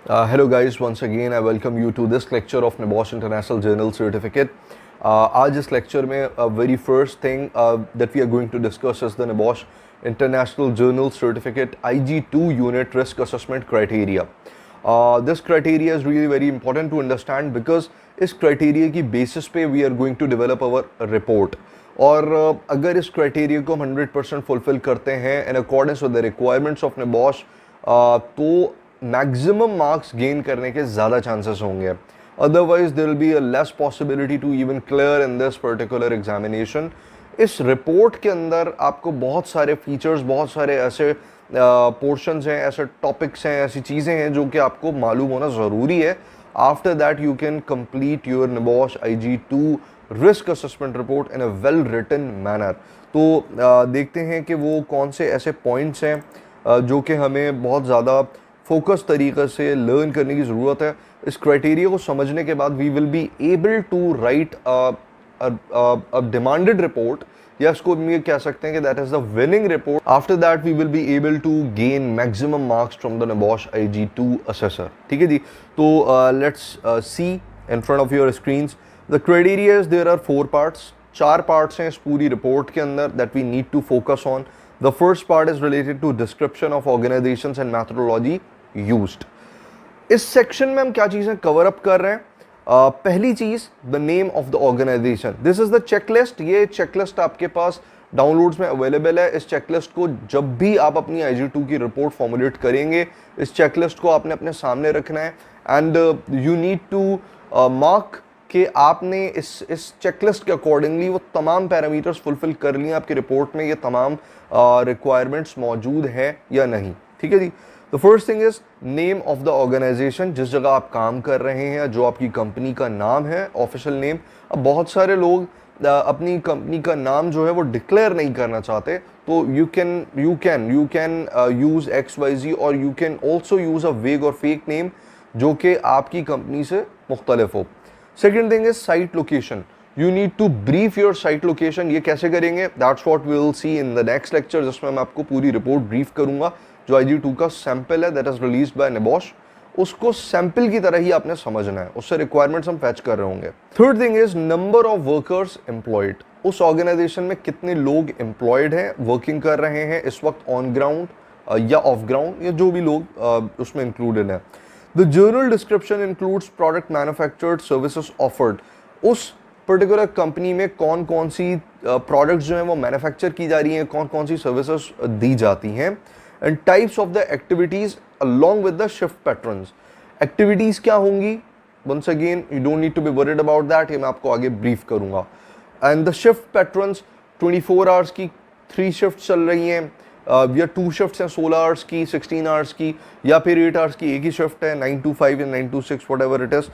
Hello guys, once again I welcome you to this lecture of NABOSH International Journal Certificate. आज इस lecture में very first thing that we are going to discuss is the NABOSH International Journal Certificate IG2 Unit Risk Assessment Criteria. This criteria is really very important to understand because इस criteria की basis पे we are going to develop our report. और अगर इस criteria को हम 100% fulfill करते हैं in accordance with the requirements of NABOSH तो मैक्सिमम मार्क्स गेन करने के ज़्यादा चांसेस होंगे. Otherwise there will be a less possibility to even clear in this particular examination. इस रिपोर्ट के अंदर आपको बहुत सारे फीचर्स, बहुत सारे ऐसे पोर्शंस हैं, ऐसे टॉपिक्स हैं, ऐसी चीज़ें हैं जो कि आपको मालूम होना ज़रूरी है. After that you can complete your NABOSH IG2 risk assessment report in a well written manner. तो देखते हैं कि वो कौन से ऐसे पॉइंट्स हैं जो कि हमें बहुत ज़्यादा फोकस तरीके से लर्न करने की ज़रूरत है. इस क्राइटेरिया को समझने के बाद we will be able to write a demanded report, या इसको हम ये कह सकते हैं कि that is the winning report. After that we will be able to gain maximum marks from the NABOSH IG2 assessor. ठीक है जी. तो let's see in front of your screens the criteria. There are 4 parts. 4 parts हैं इस पूरी report के अंदर that we need to focus on. The first part is related to description of organizations and methodology used. इस section में हम क्या चीज़ें कवर अप कर रहे हैं? पहली चीज़ the name of the organization. This is the checklist. ये चेकलिस्ट आपके पास डाउनलोड्स में अवेलेबल है. इस चेकलिस्ट को जब भी आप अपनी IG2 की रिपोर्ट फॉर्मुलेट करेंगे, इस चेकलिस्ट को आपने अपने सामने रखना है and you need to mark कि आपने इस चेकलिस्ट के अकॉर्डिंगली वो तमाम पैरामीटर्स फुलफिल कर लिए. आपकी रिपोर्ट में ये तमाम रिक्वायरमेंट्स मौजूद है या नहीं. ठीक है जी. The first thing is name of the organization. जिस जगह आप काम कर रहे हैं, जो आपकी कंपनी का नाम है, ऑफिशियल नेम. अब बहुत सारे लोग अपनी कंपनी का नाम जो है वो डिक्लेयर नहीं करना चाहते, तो यू कैन यूज XYZ और you can also use a वेग और फेक नेम जो कि आपकी कंपनी से मुख्तलिफ हो. Second thing is site location. You need to brief your site location. ये कैसे करेंगे? That's what we will see in the next lecture, जिसमें मैं आपको पूरी रिपोर्ट ब्रीफ करूंगा. जो IG2 का सैंपल है that is released by NABOSH, उसको सैंपल की तरह ही आपने समझना है. उससे रिक्वायरमेंट्स हम फैच कर रहे होंगे. Third thing is number of workers employed. उस ऑर्गेनाइजेशन में कितने लोग एम्प्लॉयड हैं, वर्किंग कर रहे हैं इस वक्त ऑन ग्राउंड या ऑफ ग्राउंड, या जो भी लोग उसमें इंक्लूडेड हैं. The journal description includes product manufactured, services offered. उस पर्टिकुलर कंपनी में कौन कौन सी प्रोडक्ट्स जो हैं वो मैन्युफैक्चर की जा रही हैं, कौन कौन सी सर्विसेज दी जाती हैं, and types of the activities along with the shift patterns. Activities क्या होंगी? Once again you don't need to be worried about that, ये मैं आपको आगे ब्रीफ करूँगा. And the shift patterns 24 hours की 3 शिफ्ट चल रही हैं, या 2 शिफ्ट्स हैं 16 आवर्स की, 16 आवर्स की, या फिर 8 आवर्स की एक ही शिफ्ट है, 9 to 5 या 9 to 6 whatever it is.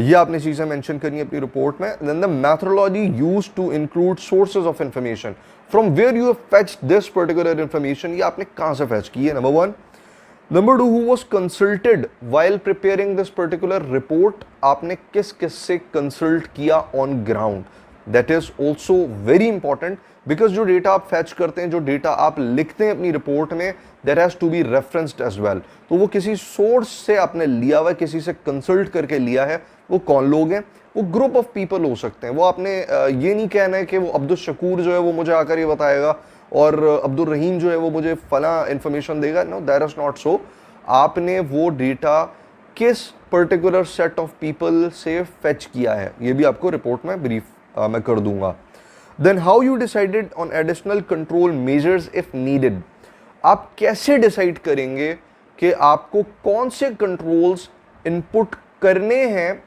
ये आपने चीज़ें मेंशन करनी है अपनी रिपोर्ट में. Then the methodology used to include sources of information from where you have fetched this particular information. ये आपने कहाँ से फेच की है? Number 1. Number 2, who was consulted while preparing this particular report. आपने किस किस से कंसल्ट किया on ground. That is also very important because जो डेटा आप फैच करते हैं, जो डेटा आप लिखते हैं अपनी रिपोर्ट में, that has to be referenced as well. तो वो किसी सोर्स से आपने लिया हुआ है, किसी से कंसल्ट करके लिया है. वो कौन लोग हैं? वो ग्रुप ऑफ पीपल हो सकते हैं. वो आपने ये नहीं कहना है कि वो अब्दुल शकूर जो है वो मुझे आकर ये बताएगा और अब्दुल रहीम जो है वो मुझे फला इंफॉर्मेशन देगा. No, that is not so. आपने वो डेटा किस पर्टिकुलर सेट ऑफ पीपल से फैच किया है, ये भी आपको रिपोर्ट में ब्रीफ मैं कर दूंगा. Then how you decided on additional control measures if needed. आप कैसे डिसाइड करेंगे कि आपको कौन से कंट्रोल्स इनपुट करने हैं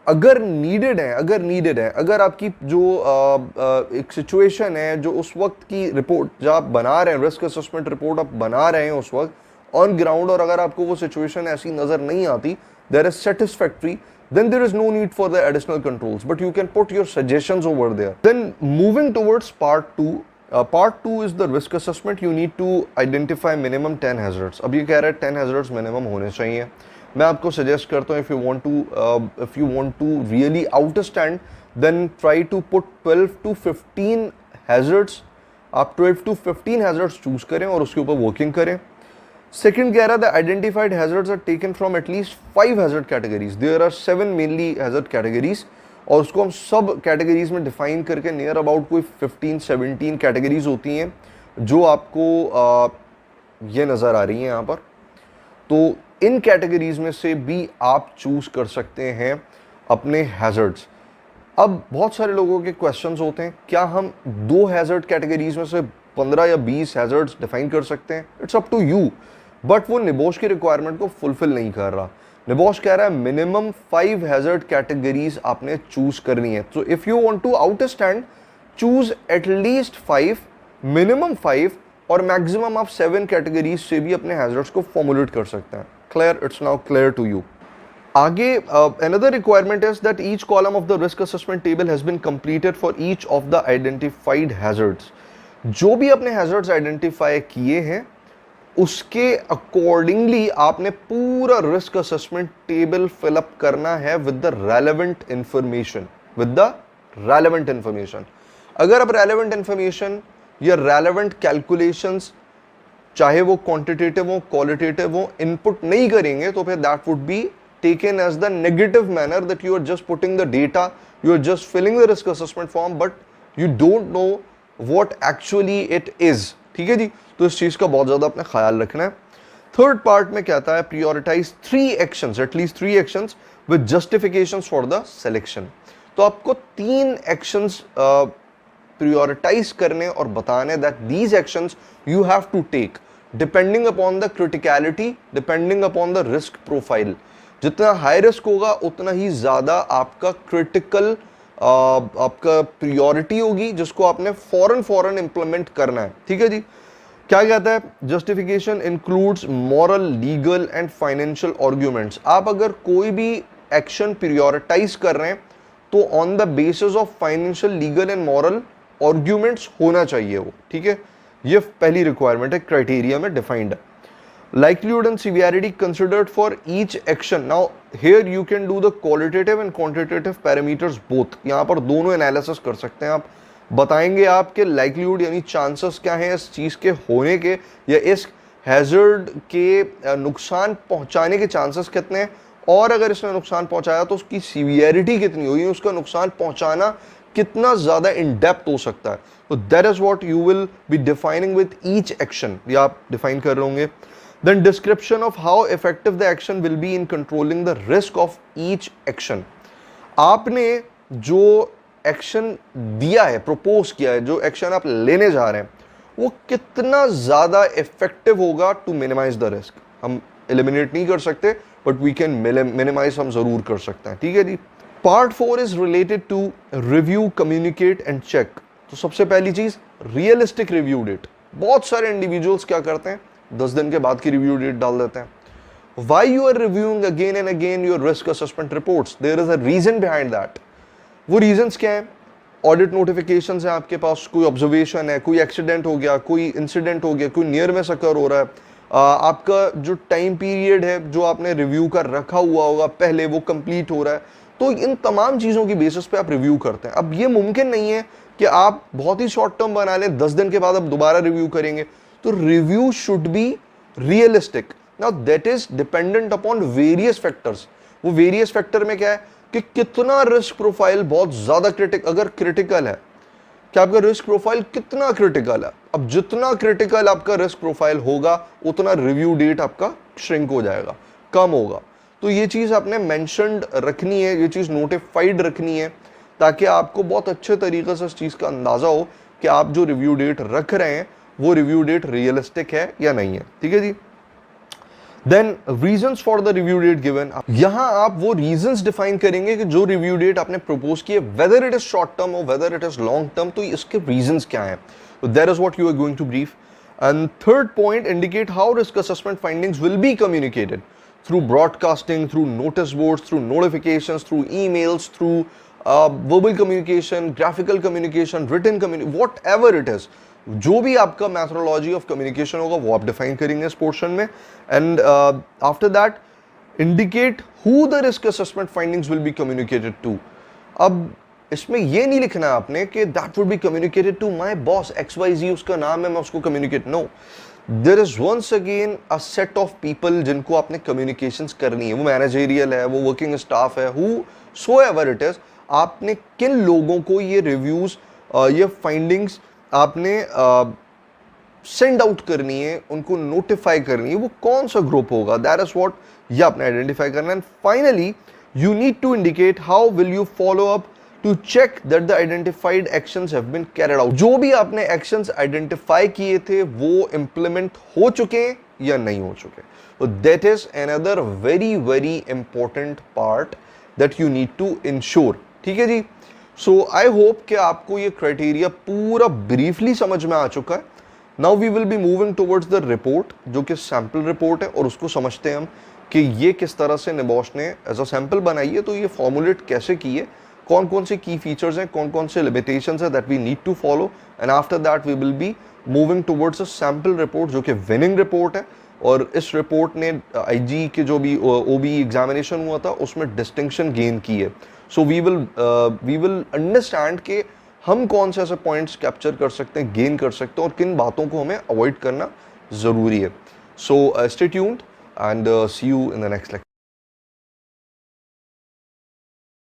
अगर नीडेड है. अगर आपकी जो एक सिचुएशन है, जो उस वक्त की रिपोर्ट जब आप बना रहे हैं, रिस्क असेसमेंट रिपोर्ट आप बना रहे हैं उस वक्त ऑन ग्राउंड, और अगर आपको वो सिचुएशन ऐसी नज़र नहीं आती, there is satisfactory, then there is no need for the additional controls, but you can put your suggestions over there. Then moving towards part 2. Part 2 is the risk assessment. You need to identify minimum 10 hazards. अब ये कह रहा है 10 hazards minimum होने चाहिए. मैं आपको suggest करता हूँ if you want to really outstand, then try to put 12 to 15 hazards. आप 12 to 15 hazards choose करें और उसके ऊपर working करें. सेकंड कह रहा था identified hazards are taken from at least 5 hazard categories, there are 7 mainly hazard categories, और उसको हम सब कैटेगरीज में डिफाइन करके नियर अबाउट कोई 15-17 कैटेगरीज होती हैं जो आपको ये नज़र आ रही हैं यहाँ पर। तो इन कैटेगरीज में से भी आप चूज कर सकते हैं अपने हैजर्ड्स। अब बहुत सारे लोगों के क्वेश्चंस होते हैं, क्या हम 2 हैजर्ड कैटेगरीज में से 15 या 20 हैजर्ड्स डिफाइन कर सकते हैं? It's up to you, but वो निबोश की रिक्वायरमेंट को फुलफिल नहीं कर रहा। निबोश कह रहा है मिनिमम 5 हैजर्ड कैटेगरीज आपने चूज करनी है। तो if you want to outstand, choose at least 5, minimum 5, और मैक्सिमम आप 7 कैटेगरीज से भी अपने हैजर्ड्स को फॉर्मुलेट कर सकते हैं। Clear? It's now clear to you. आगे another requirement is that each column of the risk assessment table has been completed for each of the identified hazards. जो भी अपने हैजर्ड्स आइडेंटिफाई किए हैं उसके अकॉर्डिंगली आपने पूरा रिस्क असेसमेंट टेबल फिलअप करना है विद द रेलेवेंट इंफॉर्मेशन, अगर आप रेलेवेंट इंफॉर्मेशन या रेलेवेंट कैलकुलेशंस, चाहे वो क्वांटिटेटिव हो क्वालिटेटिव हो, इनपुट नहीं करेंगे तो फिर that would B taken as the negative manner that you are just putting the data, you are just filling the risk assessment form, but you don't know what actually it is। ठीक है जी, तो इस चीज का बहुत ज्यादा अपने ख्याल रखना है। थर्ड पार्ट में कहता है prioritize 3 actions, at least 3 actions with justifications for the selection। तो आपको 3 actions prioritize करने और बताने that these actions you have to take depending upon the criticality, depending upon the risk profile। जितना हाई रिस्क होगा उतना ही ज्यादा आपका क्रिटिकल आपका प्रियोरिटी होगी जिसको आपने फौरन इंप्लीमेंट करना है। ठीक है जी, क्या कहता है? Justification includes moral, legal and financial arguments. आप अगर कोई भी एक्शन प्रियोरिटाइज कर रहे हैं तो on the basis of financial, legal and moral arguments होना चाहिए वो। ठीक है, ये पहली रिक्वायरमेंट है, क्राइटेरिया में डिफाइंड है। Likelihood and severity considered for each action. Now here you can do the qualitative and quantitative parameters both। यहाँ पर दोनों एनालिसिस कर सकते हैं आप। बताएंगे आपके लाइक्लीहुड यानी चांसेस क्या हैं इस चीज़ के होने के, या इस हैजर्ड के नुकसान पहुंचाने के चांसेस कितने हैं, और अगर इसने नुकसान पहुंचाया तो उसकी सीवियरिटी कितनी होगी, उसका नुकसान पहुंचाना कितना ज़्यादा इन डेप्थ हो सकता है। तो that is what you will be defining with each action, ये आप डिफाइन कर रहे होंगे। Then description of how effective the action will be in controlling the risk of each action। आपने जो एक्शन दिया है, प्रपोज किया है, जो एक्शन आप लेने जा रहे हैं वो कितना ज्यादा इफेक्टिव होगा टू मिनिमाइज द रिस्क। हम एलिमिनेट नहीं कर सकते बट वी कैन मिनिमाइज हम जरूर कर सकते हैं। ठीक है जी। Part 4 is related to review, communicate and check. तो सबसे पहली चीज रियलिस्टिक रिव्यू डेट। बहुत सारे इंडिविजुअल्स क्या करते हैं, 10 दिन के बाद की रिव्यू डेट डाल देते हैं। Why you are reviewing again and again your risk assessment reports? There is a reason behind that। वो रीजंस क्या है? ऑडिट नोटिफिकेशंस है आपके पास, कोई ऑब्जर्वेशन है, कोई एक्सीडेंट हो गया, कोई इंसिडेंट हो गया, कोई नियर में अकर हो रहा है, आपका जो टाइम पीरियड है जो आपने रिव्यू का रखा हुआ होगा पहले वो कंप्लीट हो रहा है। तो इन तमाम चीज़ों की बेसिस पे आप रिव्यू करते हैं। अब ये मुमकिन नहीं है कि आप बहुत ही शॉर्ट टर्म बना लें, 10 दिन के बाद आप दोबारा रिव्यू करेंगे। तो review should be realistic. Now that is dependent upon various factors. वो वेरियस फैक्टर में क्या है कि कितना रिस्क प्रोफाइल बहुत ज्यादा अगर क्रिटिकल है, कि आपका रिस्क प्रोफाइल कितना क्रिटिकल है। अब जितना क्रिटिकल आपका रिस्क प्रोफाइल होगा उतना रिव्यू डेट आपका श्रिंक हो जाएगा, कम होगा। तो ये चीज़ आपने मेंशन्ड रखनी है, ये चीज़ नोटिफाइड रखनी है, ताकि आपको बहुत अच्छे तरीके से इस चीज़ का अंदाज़ा हो कि आप जो रिव्यू डेट रख रहे हैं वो रिव्यू डेट रियलिस्टिक है या नहीं है। ठीक है जी। Then reasons for the review date given. यहां आप वो रीजंस डिफाइन करेंगे कि जो रिव्यू डेट आपने प्रपोज किए, whether it is short term और whether it is long term, तो इसके रीजंस क्या हैं। तो that is what you are going to brief. And third point, indicate how risk assessment findings will be communicated through broadcasting, through notice boards, through notifications, through emails, through verbal communication, graphical communication, written communication, whatever it is. जो भी आपका methodology of communication होगा वो आप define करेंगे इस portion में। And after that indicate who the risk assessment findings will be communicated to. अब इसमें ये नहीं लिखना है आपने कि that would be communicated to my boss XYZ, उसका नाम है, मैं उसको communicate, no, there is once again a set of people जिनको आपने कम्युनिकेशंस करनी है, वो मैनेजरियल है, वो वर्किंग स्टाफ है, whosoever it is, आपने किन लोगों को ये रिव्यूज, ये फाइंडिंग्स आपने सेंड आउट करनी है, उनको नोटिफाई करनी है, वो कौन सा ग्रुप होगा, दैट इज व्हाट ये आपने आइडेंटिफाई करना है। And finally you need to indicate how will you follow up to check that the identified actions have been carried out. जो भी आपने एक्शंस आइडेंटिफाई किए थे वो इंप्लीमेंट हो चुके हैं या नहीं हो चुके, तो that is another very very important part that you need to ensure. ठीक है जी। सो आई होप कि आपको ये क्राइटेरिया पूरा ब्रीफली समझ में आ चुका है। Now we will be moving towards the report, जो कि सैंपल रिपोर्ट है, और उसको समझते हैं हम कि ये किस तरह से निबॉश ने एज अ सैंपल बनाई है, तो ये फॉर्मुलेट कैसे की है, कौन कौन से की फीचर्स हैं, कौन कौन से लिमिटेशंस हैं that we need to follow, and after that we will be moving towards a sample report जो कि विनिंग रिपोर्ट है। और इस रिपोर्ट ने आईजी के जो भी ओबी एग्जामिनेशन हुआ था उसमें डिस्टिंक्शन गेन की है। सो वी विल अंडरस्टैंड कि हम कौन से ऐसे पॉइंट्स कैप्चर कर सकते हैं, गेन कर सकते हैं, और किन बातों को हमें अवॉइड करना ज़रूरी है। So stay tuned and see you in the next lecture.